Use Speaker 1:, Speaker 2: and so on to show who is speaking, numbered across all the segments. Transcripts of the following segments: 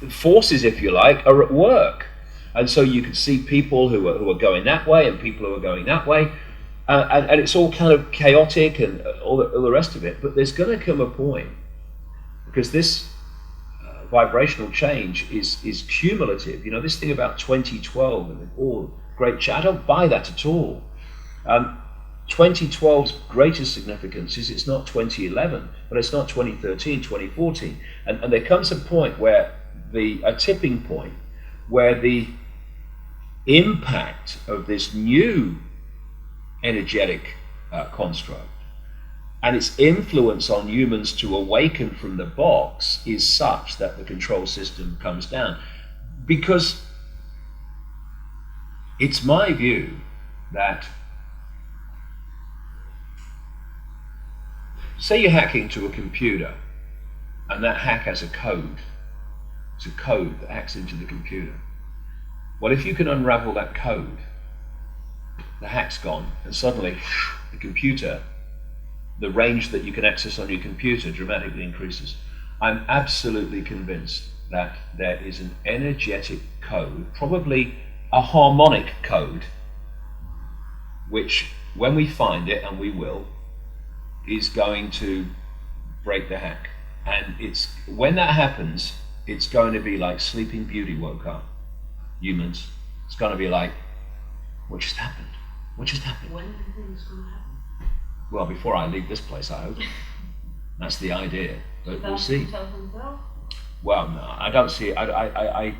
Speaker 1: forces, if you like, are at work. And so you can see people who are going that way and people who are going that way. And it's all kind of chaotic and all the rest of it. But there's going to come a point, because this vibrational change is cumulative. You know, this thing about 2012 and all great chat, I don't buy that at all. 2012's greatest significance is it's not 2011, but it's not 2013, 2014. And there comes a point where a tipping point where the impact of this new energetic construct and its influence on humans to awaken from the box is such that the control system comes down. Because it's my view that, say you're hacking to a computer and that hack has a code. It's a code that hacks into the computer. Well, if you can unravel that code, the hack's gone, and suddenly the computer, the range that you can access on your computer dramatically increases. I'm absolutely convinced that there is an energetic code, probably a harmonic code, which when we find it, and we will, is going to break the hack. And it's when that happens, it's going to be like Sleeping Beauty woke up. Humans, it's going to be like, what just happened? What just happened?
Speaker 2: When do you think it's going to happen?
Speaker 1: Well, before I leave this place, I hope. That's the idea, but we'll see.
Speaker 2: 2012?
Speaker 1: Well, no, I don't see it. I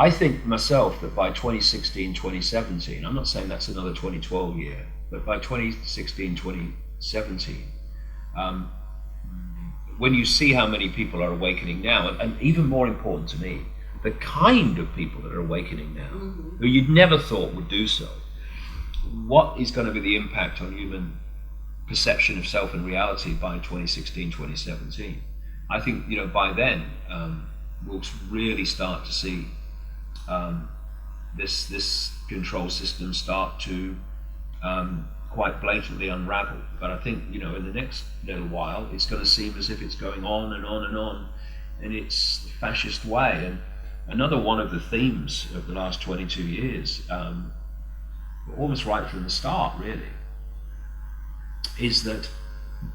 Speaker 1: think myself that by 2016, 2017, I'm not saying that's another 2012 year, but by 2016, 2017, when you see how many people are awakening now, and even more important to me, the kind of people that are awakening now, who you'd never thought would do so, what is going to be the impact on human perception of self and reality by 2016, 2017? I think, you know, by then we'll really start to see this control system start to quite blatantly unravel. But I think, you know, in the next little while, it's going to seem as if it's going on and on and on in its fascist way. And another one of the themes of the last 22 years, almost right from the start really, is that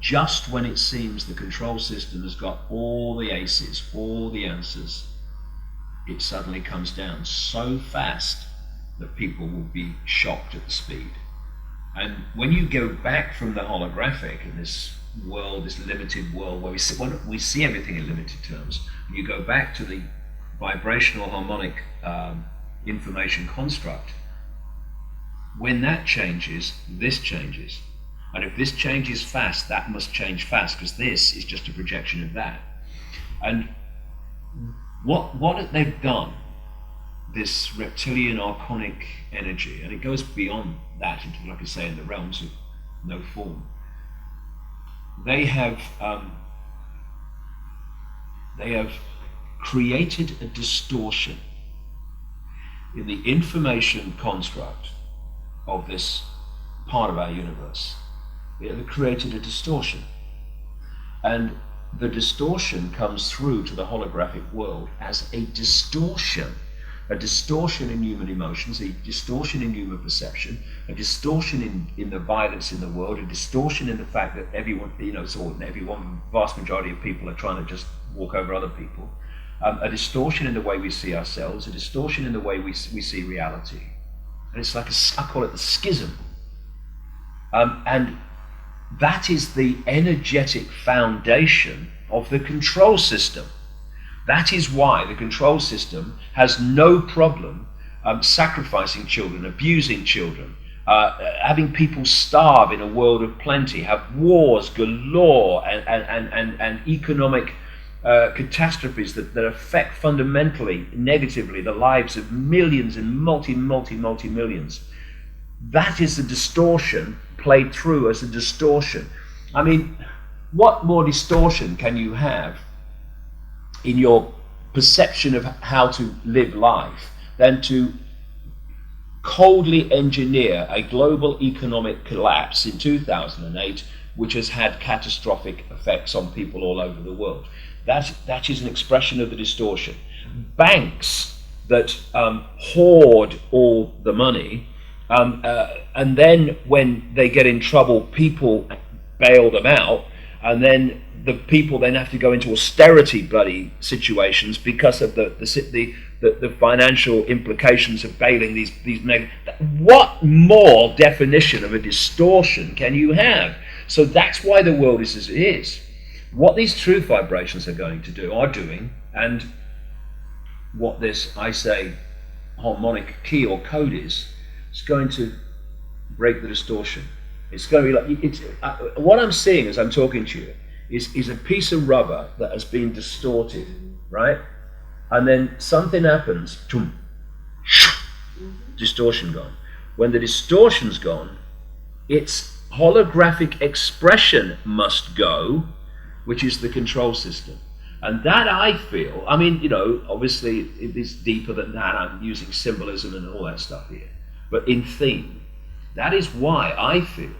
Speaker 1: just when it seems the control system has got all the aces, all the answers, it suddenly comes down so fast that people will be shocked at the speed. And when you go back from the holographic in this world, this limited world where we see everything in limited terms, and you go back to the vibrational harmonic information construct, when that changes, this changes. And if this changes fast, that must change fast, because this is just a projection of that. And what they've done, this reptilian archonic energy, and it goes beyond that into, like I say, in the realms of no form, they have created a distortion in the information construct of this part of our universe. They have created a distortion, and the distortion comes through to the holographic world as a distortion in human emotions, a distortion in human perception, a distortion in the violence in the world, a distortion in the fact that everyone, you know, everyone, vast majority of people are trying to just walk over other people, a distortion in the way we see ourselves, a distortion in the way we see reality. And it's like I call it the schism. And that is the energetic foundation of the control system. That is why the control system has no problem sacrificing children, abusing children, having people starve in a world of plenty, have wars galore, and economic catastrophes that affect fundamentally, negatively, the lives of millions and multi-millions. That is a distortion played through as a distortion. I mean, what more distortion can you have in your perception of how to live life than to coldly engineer a global economic collapse in 2008, which has had catastrophic effects on people all over the world? That is an expression of the distortion. Banks that hoard all the money, and then when they get in trouble, people bail them out, and then the people then have to go into austerity bloody situations because of the financial implications of bailing these what more definition of a distortion can you have? So that's why the world is as it is. What these truth vibrations are doing, and what this, I say, harmonic key or code is, it's going to break the distortion. It's going to be like, what I'm seeing as I'm talking to you is a piece of rubber that has been distorted, right? And then something happens, distortion gone. When the distortion's gone, its holographic expression must go, which is the control system. And that, I feel, I mean, you know, obviously it is deeper than that. I'm using symbolism and all that stuff here. But in theme, that is why I feel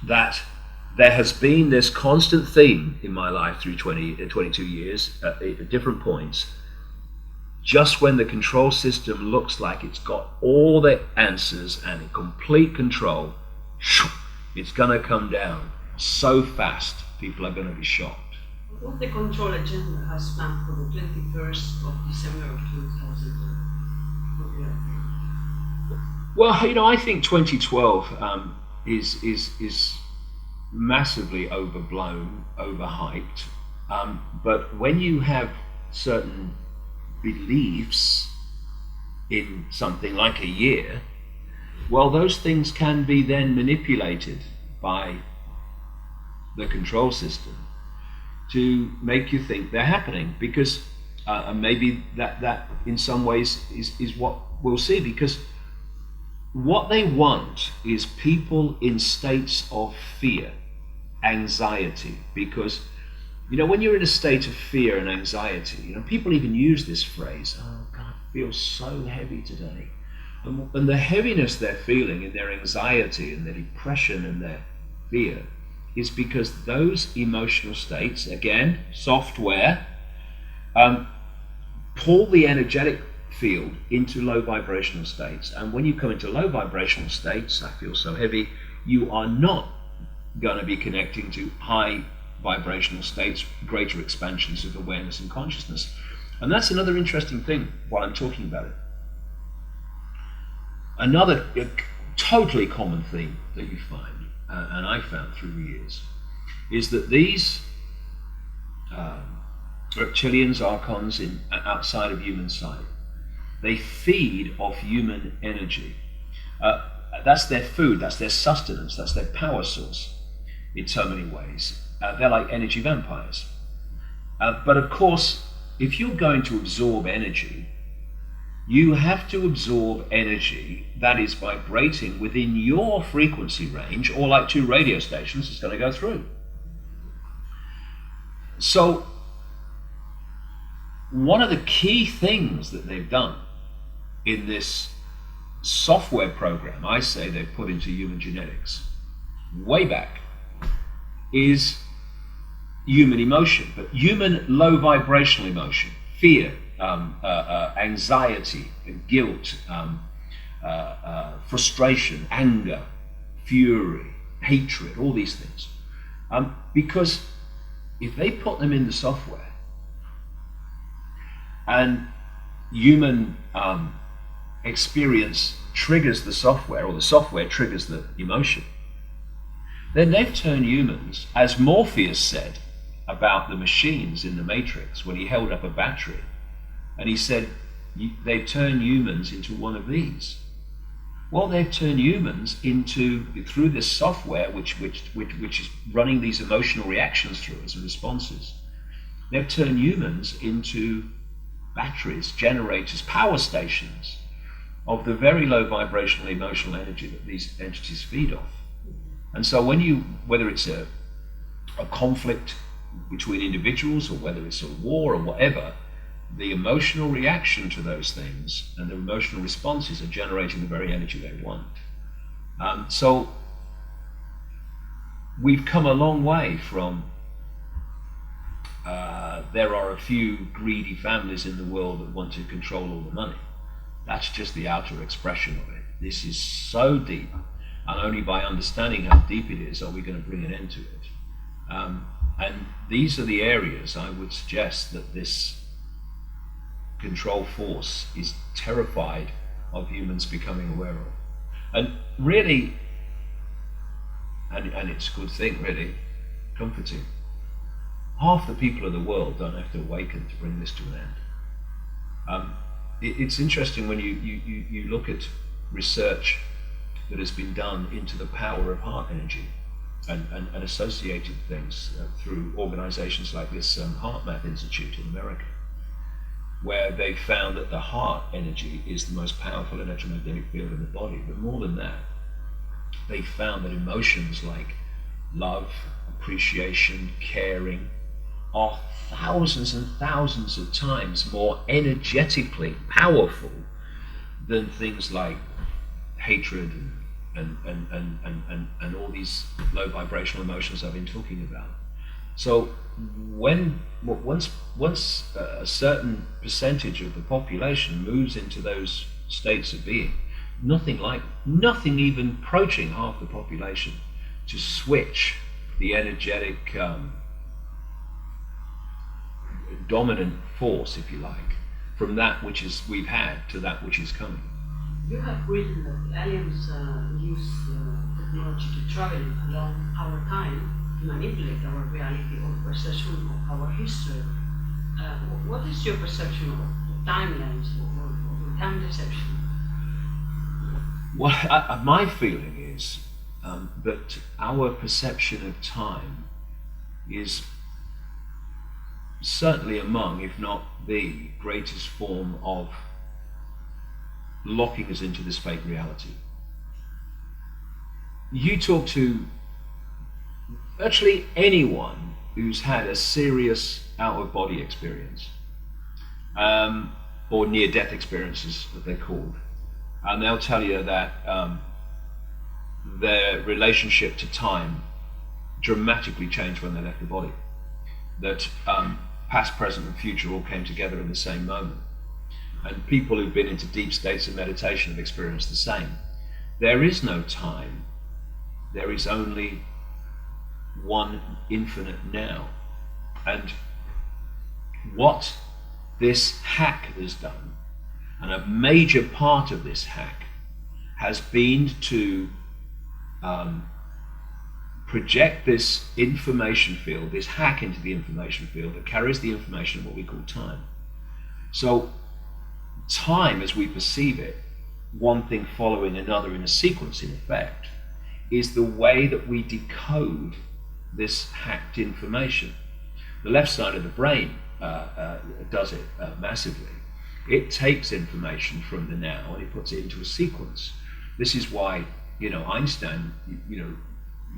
Speaker 1: that there has been this constant theme in my life through 22 years at different points. Just when the control system looks like it's got all the answers and in complete control, it's going to come down so fast, people are going to be shocked.
Speaker 2: What the control agenda has planned for the 21st of December of 2000?
Speaker 1: Well, you know, I think 2012 is massively overblown, overhyped. But when you have certain beliefs in something like a year, well, those things can be then manipulated by the control system to make you think they're happening, because and maybe that in some ways is what we'll see, because what they want is people in states of fear, anxiety, because, you know, when you're in a state of fear and anxiety, you know, people even use this phrase, oh God, I feel so heavy today. And the heaviness they're feeling in their anxiety and their depression and their fear is because those emotional states, again, software, pull the energetic field into low vibrational states. And when you come into low vibrational states, I feel so heavy, you are not going to be connecting to high vibrational states, greater expansions of awareness and consciousness. And that's another interesting thing while I'm talking about it. Another totally common theme that you find, and I found through the years, is that these reptilians, archons outside of human sight, they feed off human energy. That's their food, that's their sustenance, that's their power source in so many ways. They're like energy vampires. But of course, if you're going to absorb energy, you have to absorb energy that is vibrating within your frequency range, or like two radio stations, it's going to go through. So, one of the key things that they've done in this software program, I say they've put into human genetics, way back, is human emotion, but human low vibrational emotion, fear, anxiety, guilt, frustration, anger, fury, hatred, all these things. Because if they put them in the software and human experience triggers the software, or the software triggers the emotion, then they've turned humans, as Morpheus said about the machines in the Matrix when he held up a battery, and he said, they've turned humans into one of these. Well, they've turned humans into, through this software which is running these emotional reactions through as responses, they've turned humans into batteries, generators, power stations of the very low vibrational emotional energy that these entities feed off. And so when you, whether it's a conflict between individuals, or whether it's a war or whatever, the emotional reaction to those things and the emotional responses are generating the very energy they want. So we've come a long way from there are a few greedy families in the world that want to control all the money. That's just the outer expression of it. This is so deep, and only by understanding how deep it is are we going to bring an end to it. And these are the areas I would suggest that this control force is terrified of humans becoming aware of. And really, and it's a good thing, really, comforting, half the people of the world don't have to awaken to bring this to an end. It's interesting when you look at research that has been done into the power of heart energy and associated things through organizations like this Heart Math Institute in America, where they found that the heart energy is the most powerful electromagnetic field in the body. But more than that, they found that emotions like love, appreciation, caring are thousands and thousands of times more energetically powerful than things like hatred and all these low vibrational emotions I've been talking about. So once a certain percentage of the population moves into those states of being, nothing even approaching half the population to switch the energetic dominant force, if you like, from that which is we've had to that which is coming.
Speaker 2: You have written that aliens use technology to travel along our time to manipulate our reality or perception of our history. What is your perception of timelines or time deception?
Speaker 1: Well, my feeling is that our perception of time is certainly among, if not the greatest form of locking us into this fake reality. You talk to virtually anyone who's had a serious out-of-body experience, or near-death experiences, that they're called, and they'll tell you that their relationship to time dramatically changed when they left the body. That past, present, and future all came together in the same moment. And people who've been into deep states of meditation have experienced the same. There is no time. There is only one infinite now. And what this hack has done, and a major part of this hack, has been to project this information field, this hack into the information field that carries the information of what we call time. So time, as we perceive it, one thing following another in a sequence, in effect, is the way that we decode this hacked information. The left side of the brain does it massively. It takes information from the now and it puts it into a sequence. This is why, Einstein,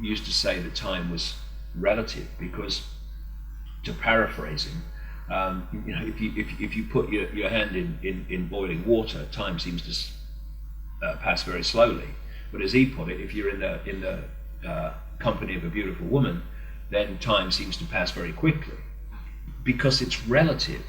Speaker 1: used to say that time was relative, because, to paraphrase him, if you put your hand in boiling water, time seems to pass very slowly. But as he put it, if you're in the company of a beautiful woman, then time seems to pass very quickly, because it's relative.